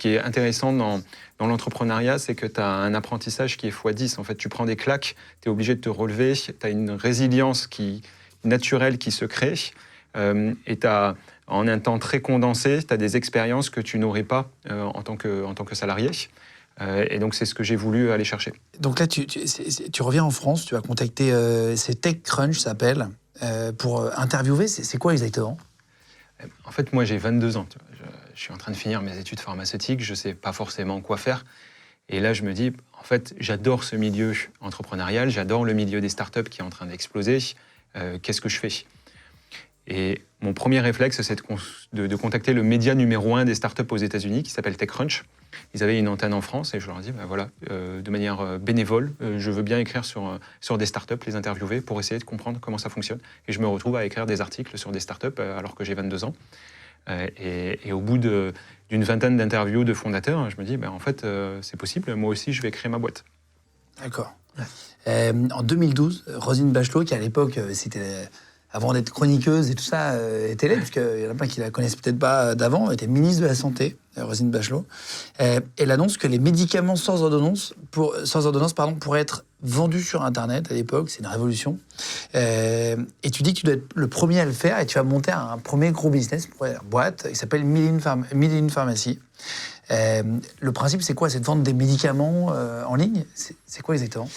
qui est intéressant dans l'entrepreneuriat, c'est que tu as un apprentissage qui est x10. En fait, tu prends des claques, tu es obligé de te relever, tu as une résilience naturelle qui se crée, et en un temps très condensé, tu as des expériences que tu n'aurais pas en tant que salarié. Et donc, c'est ce que j'ai voulu aller chercher. Donc là, tu reviens en France, tu as contacté, c'est TechCrunch, ça s'appelle, pour interviewer. C'est quoi exactement? En fait, moi, j'ai 22 ans. Je suis en train de finir mes études pharmaceutiques, je ne sais pas forcément quoi faire. Et là, je me dis, en fait, j'adore ce milieu entrepreneurial, j'adore le milieu des startups qui est en train d'exploser. Qu'est-ce que je fais? Et mon premier réflexe, c'est de contacter le média numéro 1 des startups aux États-Unis, qui s'appelle TechCrunch. Ils avaient une antenne en France et je leur ai dit, voilà, de manière bénévole, je veux bien écrire sur des startups, les interviewer pour essayer de comprendre comment ça fonctionne. Et je me retrouve à écrire des articles sur des startups alors que j'ai 22 ans. Et au bout d'une vingtaine d'interviews de fondateurs, je me dis, en fait, c'est possible, moi aussi, je vais créer ma boîte. D'accord. En 2012, Roselyne Bachelot, qui à l'époque, c'était... avant d'être chroniqueuse et tout ça, télé, parce qu'il y en a plein qui la connaissent peut-être pas d'avant, était ministre de la Santé, Roselyne Bachelot. Elle annonce que les médicaments sans ordonnance pourraient être vendus sur Internet à l'époque. C'est une révolution. Et tu dis que tu dois être le premier à le faire et tu vas monter un premier gros business, une boîte, qui s'appelle Mille Pharmacy. Le principe, c'est quoi? C'est de vendre des médicaments en ligne? C'est quoi exactement?